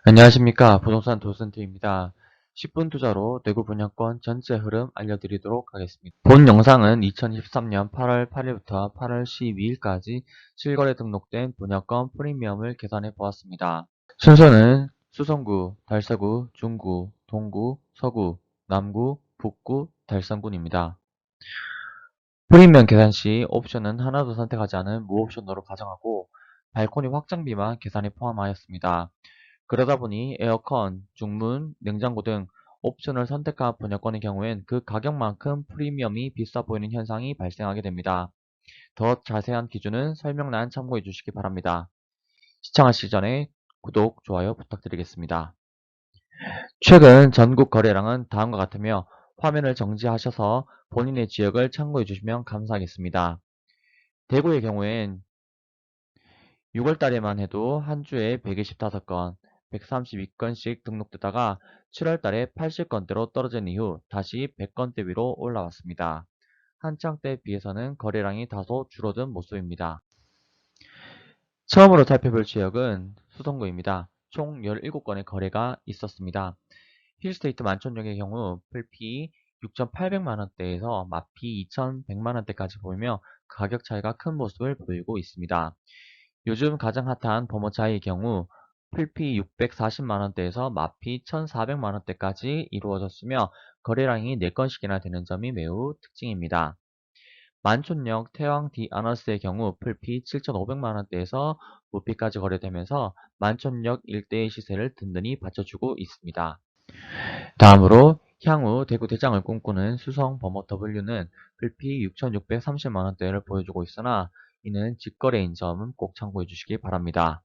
안녕하십니까. 부동산 도슨트입니다. 10분 투자로 내구 분양권 전체 흐름 알려드리도록 하겠습니다. 본 영상은 2023년 8월 8일부터 8월 12일까지 실거래 등록된 분양권 프리미엄을 계산해 보았습니다. 순서는 수성구, 달서구, 중구, 동구, 서구, 남구, 북구, 달성군입니다. 프리미엄 계산 시 옵션은 하나도 선택하지 않은 무옵션으로 가정하고 발코니 확장비만 계산에 포함하였습니다. 그러다 보니 에어컨, 중문, 냉장고 등 옵션을 선택한 분양권의 경우엔 그 가격만큼 프리미엄이 비싸 보이는 현상이 발생하게 됩니다. 더 자세한 기준은 설명란 참고해 주시기 바랍니다. 시청하시기 전에 구독, 좋아요 부탁드리겠습니다. 최근 전국 거래량은 다음과 같으며 화면을 정지하셔서 본인의 지역을 참고해 주시면 감사하겠습니다. 대구의 경우엔 6월달에만 해도 한 주에 125건, 132건씩 등록되다가 7월달에 80건대로 떨어진 이후 다시 100건대 위로 올라왔습니다. 한창 때에 비해서는 거래량이 다소 줄어든 모습입니다. 처음으로 살펴볼 지역은 수성구입니다. 총 17건의 거래가 있었습니다. 힐스테이트 만촌역의 경우 풀피 6,800만원대에서 마피 2,100만원대까지 보이며 가격 차이가 큰 모습을 보이고 있습니다. 요즘 가장 핫한 버머차이의 경우 풀피 640만원대에서 마피 1400만원대까지 이루어졌으며 거래량이 4건씩이나 되는 점이 매우 특징입니다. 만촌역 태왕 디아너스의 경우 풀피 7,500만원대에서 무피까지 거래되면서 만촌역 일대의 시세를 든든히 받쳐주고 있습니다. 다음으로 향후 대구 대장을 꿈꾸는 수성 버머 W는 풀피 6,630만원대를 보여주고 있으나 이는 직거래인 점은 꼭 참고해 주시기 바랍니다.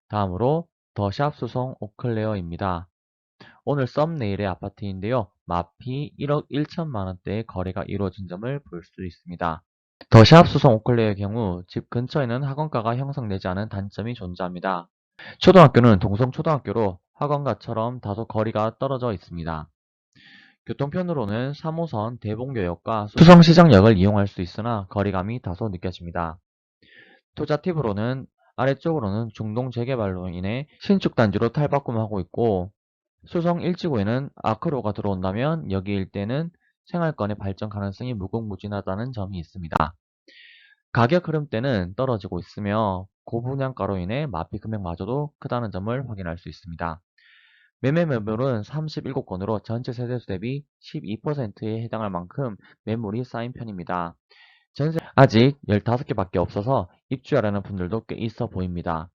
다음으로 더샵 수성 오클레어입니다. 오늘 썸네일의 아파트인데요. 마피 1억 1천만원대의 거래가 이루어진 점을 볼 수 있습니다. 더샵 수성 오클레어의 경우 집 근처에는 학원가가 형성되지 않은 단점이 존재합니다. 초등학교는 동성초등학교로 학원가처럼 다소 거리가 떨어져 있습니다. 교통편으로는 3호선 대봉교역과 수성시장역을 이용할 수 있으나 거리감이 다소 느껴집니다. 투자 팁으로는 아래쪽으로는 중동 재개발로 인해 신축 단지로 탈바꿈하고 있고 수성 1지구에는 아크로가 들어온다면 여기 일대는 생활권의 발전 가능성이 무궁무진하다는 점이 있습니다. 가격 흐름대는 떨어지고 있으며 고분양가로 인해 마피 금액마저도 크다는 점을 확인할 수 있습니다. 매매 매물은 37건으로 전체 세대수 대비 12%에 해당할 만큼 매물이 쌓인 편입니다. 전세 아직 15개밖에 없어서 입주하려는 분들도 꽤 있어 보입니다.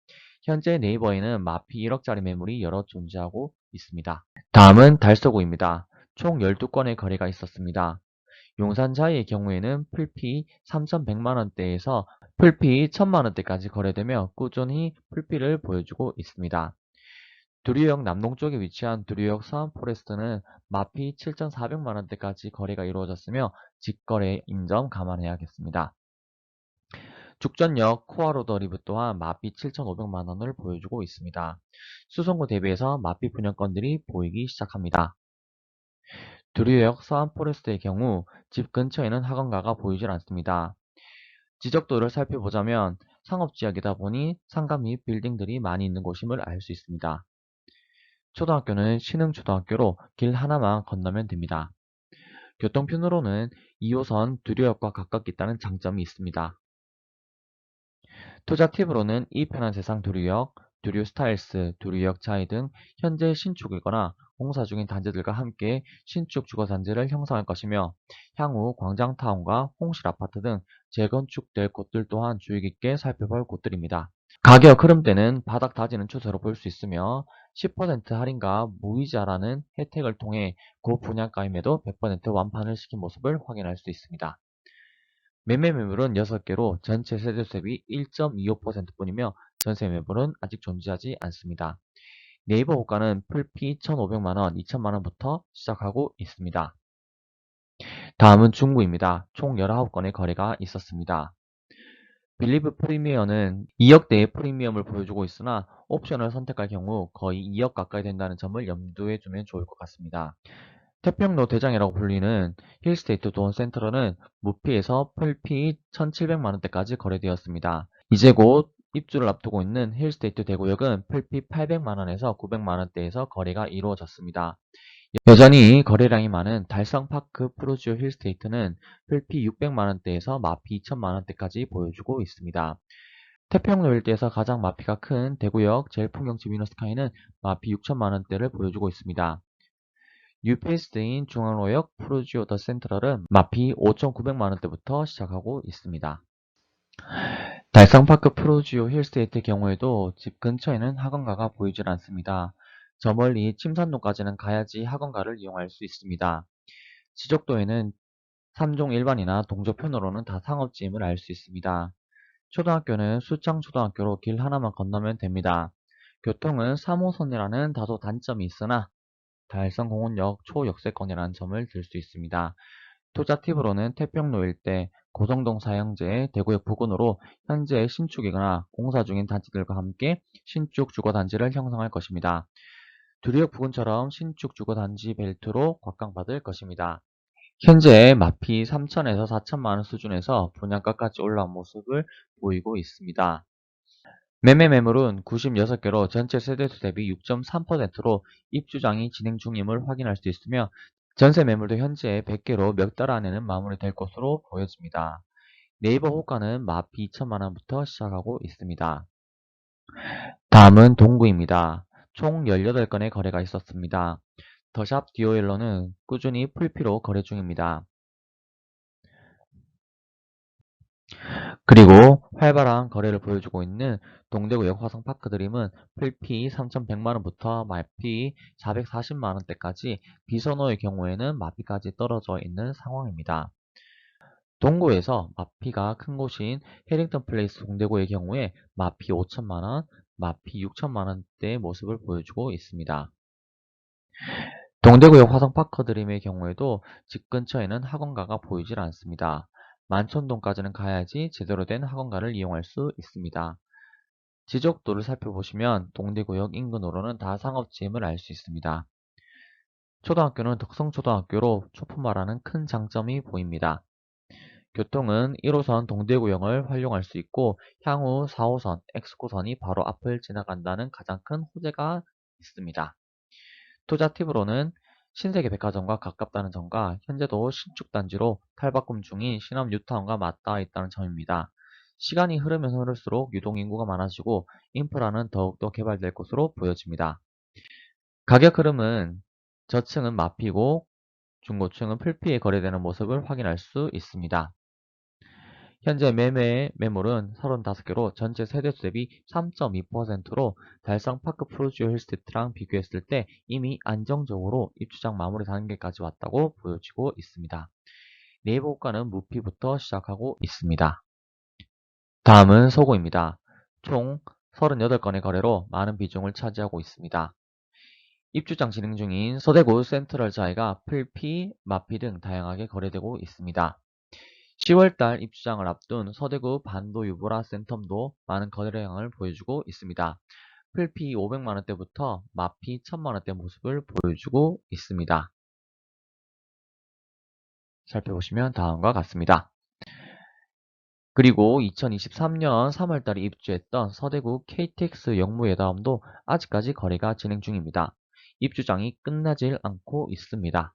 현재 네이버에는 마피 1억짜리 매물이 여러 존재하고 있습니다. 다음은 달서구입니다. 총 12건의 거래가 있었습니다. 용산자이의 경우에는 풀피 3,100만원대에서 풀피 1,000만원대까지 거래되며 꾸준히 풀피를 보여주고 있습니다. 두류역 남동쪽에 위치한 두류역 서안포레스트는 마피 7,400만원대까지 거래가 이루어졌으며 직거래인 점 감안해야겠습니다. 죽전역 코아로더리브 또한 마피 7,500만원을 보여주고 있습니다. 수성구 대비해서 마피 분양권들이 보이기 시작합니다. 두류역 서안포레스트의 경우 집 근처에는 학원가가 보이질 않습니다. 지적도를 살펴보자면 상업지역이다 보니 상가 및 빌딩들이 많이 있는 곳임을 알 수 있습니다. 초등학교는 신흥초등학교로 길 하나만 건너면 됩니다. 교통편으로는 2호선 두류역과 가깝겠다는 장점이 있습니다. 투자 팁으로는 이 편한 세상 두류역, 두류스타일스, 두류역 차이 등 현재 신축이거나 공사 중인 단지들과 함께 신축 주거단지를 형성할 것이며 향후 광장타운과 홍실아파트 등 재건축될 곳들 또한 주의 깊게 살펴볼 곳들입니다. 가격 흐름대는 바닥 다지는 추세로 볼 수 있으며 10% 할인과 무이자라는 혜택을 통해 고분양가임에도 100% 완판을 시킨 모습을 확인할 수 있습니다. 매매 매물은 6개로 전체 세대수 대비 1.25% 뿐이며 전세 매물은 아직 존재하지 않습니다. 네이버 호가는 풀피 1,500만원, 2,000만원부터 시작하고 있습니다. 다음은 중구입니다. 총 19건의 거래가 있었습니다. 빌리브 프리미어는 2억대의 프리미엄을 보여주고 있으나 옵션을 선택할 경우 거의 2억 가까이 된다는 점을 염두에 두면 좋을 것 같습니다. 태평로 대장이라고 불리는 힐스테이트 도원센터는 무피에서 풀피 1,700만원대까지 거래되었습니다. 이제 곧 입주를 앞두고 있는 힐스테이트 대구역은 풀피 800만원에서 900만원대에서 거래가 이루어졌습니다. 여전히 거래량이 많은 달성파크 프루지오 힐스테이트는 풀피 600만원대에서 마피 2000만원대까지 보여주고 있습니다. 태평로 일대에서 가장 마피가 큰 대구역 제일풍경지 위너스카이는 마피 6천만원대를 보여주고 있습니다. 뉴페이스인 중앙로역 프루지오 더 센트럴은 마피 5,900만원대부터 시작하고 있습니다. 달성파크 프루지오 힐스테이트의 경우에도 집 근처에는 학원가가 보이질 않습니다. 저 멀리 침산동까지는 가야지 학원가를 이용할 수 있습니다. 지적도에는 3종 일반이나 동조편으로는 다 상업지임을 알 수 있습니다. 초등학교는 수창초등학교로 길 하나만 건너면 됩니다. 교통은 3호선이라는 다소 단점이 있으나 달성공원역 초역세권이라는 점을 들 수 있습니다. 투자 팁으로는 태평로 일대 고성동 사형제 대구역 부근으로 현재 신축이거나 공사 중인 단지들과 함께 신축 주거단지를 형성할 것입니다. 두리역 부근처럼 신축 주거단지 벨트로 곽강받을 것입니다. 현재 마피 3천에서 4천만원 수준에서 분양가까지 올라온 모습을 보이고 있습니다. 매매 매물은 96개로 전체 세대수 대비 6.3%로 입주장이 진행 중임을 확인할 수 있으며 전세 매물도 현재 100개로 몇 달 안에는 마무리될 것으로 보여집니다. 네이버 호가는 마피 2천만원부터 시작하고 있습니다. 다음은 동구입니다. 총 18건의 거래가 있었습니다. 더샵 디오일러는 꾸준히 풀피로 거래 중입니다. 그리고 활발한 거래를 보여주고 있는 동대구역 화성파크드림은 풀피 3,100만원부터 마피 440만원대까지 비선호의 경우에는 마피까지 떨어져 있는 상황입니다. 동구에서 마피가 큰 곳인 해링턴 플레이스 동대구의 경우에 마피 5천만원, 마피 6천만원대의 모습을 보여주고 있습니다. 동대구역 화성파크드림의 경우에도 집 근처에는 학원가가 보이질 않습니다. 만촌동까지는 가야지 제대로 된 학원가를 이용할 수 있습니다. 지적도를 살펴보시면 동대구역 인근으로는 다 상업지임을 알 수 있습니다. 초등학교는 덕성초등학교로 초품화라는 큰 장점이 보입니다. 교통은 1호선 동대구역을 활용할 수 있고 향후 4호선 엑스코선이 바로 앞을 지나간다는 가장 큰 호재가 있습니다. 투자 팁으로는 신세계 백화점과 가깝다는 점과 현재도 신축단지로 탈바꿈 중인 신업 뉴타운과 맞닿아 있다는 점입니다. 시간이 흐르면 흐를수록 유동인구가 많아지고 인프라는 더욱더 개발될 것으로 보여집니다. 가격 흐름은 저층은 마피고 중고층은 풀피에 거래되는 모습을 확인할 수 있습니다. 현재 매매 매물은 35개로 전체 세대수 대비 3.2%로 달성파크 프루지오 힐스테이트랑 비교했을 때 이미 안정적으로 입주장 마무리 단계까지 왔다고 보여지고 있습니다. 네이버 호가는 무피부터 시작하고 있습니다. 다음은 서구입니다. 총 38건의 거래로 많은 비중을 차지하고 있습니다. 입주장 진행 중인 서대구 센트럴 자이가 풀피, 마피 등 다양하게 거래되고 있습니다. 10월달 입주장을 앞둔 서대구 반도 유보라 센텀도 많은 거래량을 보여주고 있습니다. 풀피 500만원대부터 마피 1000만원대 모습을 보여주고 있습니다. 살펴보시면 다음과 같습니다. 그리고 2023년 3월달에 입주했던 서대구 KTX 영무예다움도 아직까지 거래가 진행 중입니다. 입주장이 끝나질 않고 있습니다.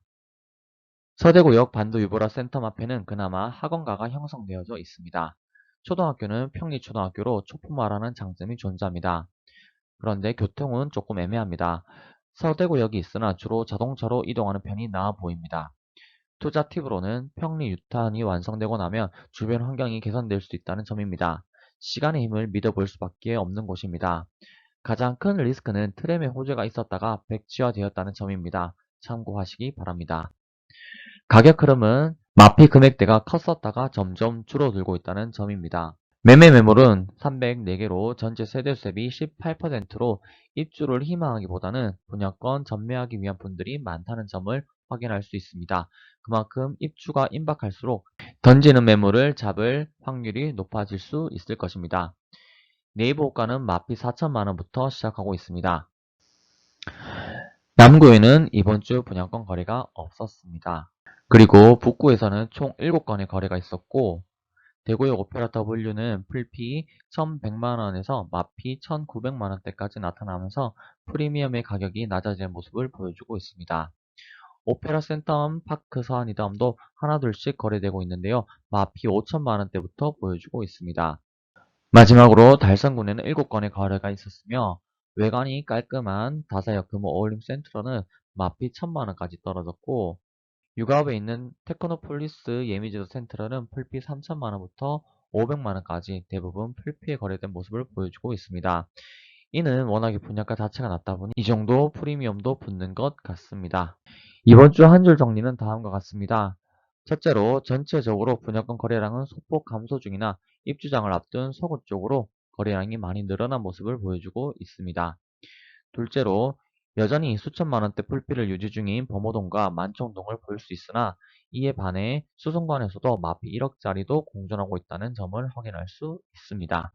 서대구역 반도유보라 센텀 앞에는 그나마 학원가가 형성되어져 있습니다. 초등학교는 평리초등학교로 초품화라는 장점이 존재합니다. 그런데 교통은 조금 애매합니다. 서대구역이 있으나 주로 자동차로 이동하는 편이 나아 보입니다. 투자 팁으로는 평리 유탄이 완성되고 나면 주변 환경이 개선될 수 있다는 점입니다. 시간의 힘을 믿어볼 수밖에 없는 곳입니다. 가장 큰 리스크는 트램의 호재가 있었다가 백지화되었다는 점입니다. 참고하시기 바랍니다. 가격 흐름은 마피 금액대가 컸었다가 점점 줄어들고 있다는 점입니다. 매매 매물은 304개로 전체 세대수 대비 18%로 입주를 희망하기보다는 분양권 전매하기 위한 분들이 많다는 점을 확인할 수 있습니다. 그만큼 입주가 임박할수록 던지는 매물을 잡을 확률이 높아질 수 있을 것입니다. 네이버 호가는 마피 4천만원부터 시작하고 있습니다. 남구에는 이번 주 분양권 거래가 없었습니다. 그리고 북구에서는 총 7건의 거래가 있었고 대구역 오페라 W는 풀피 1,100만원에서 마피 1,900만원대까지 나타나면서 프리미엄의 가격이 낮아지는 모습을 보여주고 있습니다. 오페라 센텀 파크 서안이덤도 하나둘씩 거래되고 있는데요. 마피 5천만원대부터 보여주고 있습니다. 마지막으로 달성군에는 7건의 거래가 있었으며 외관이 깔끔한 다사역 규모 어울림 센트럴은 마피 1,000만원까지 떨어졌고 육아업에 있는 테크노폴리스 예미지도 센트럴은 풀피 3천만원부터 500만원까지 대부분 풀피에 거래된 모습을 보여주고 있습니다. 이는 워낙에 분양가 자체가 낮다 보니 이 정도 프리미엄도 붙는 것 같습니다. 이번 주 한 줄 정리는 다음과 같습니다. 첫째로 전체적으로 분양권 거래량은 소폭 감소 중이나 입주장을 앞둔 서구 쪽으로 거래량이 많이 늘어난 모습을 보여주고 있습니다. 둘째로 여전히 수천만 원대 풀비를 유지 중인 범호동과 만청동을 볼 수 있으나 이에 반해 수성관에서도 마피 1억짜리도 공존하고 있다는 점을 확인할 수 있습니다.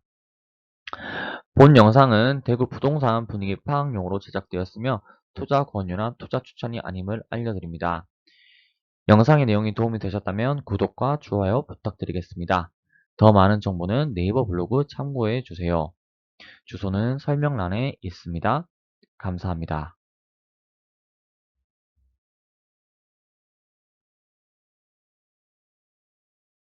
본 영상은 대구 부동산 분위기 파악용으로 제작되었으며 투자 권유나 투자 추천이 아님을 알려드립니다. 영상의 내용이 도움이 되셨다면 구독과 좋아요 부탁드리겠습니다. 더 많은 정보는 네이버 블로그 참고해 주세요. 주소는 설명란에 있습니다. 감사합니다.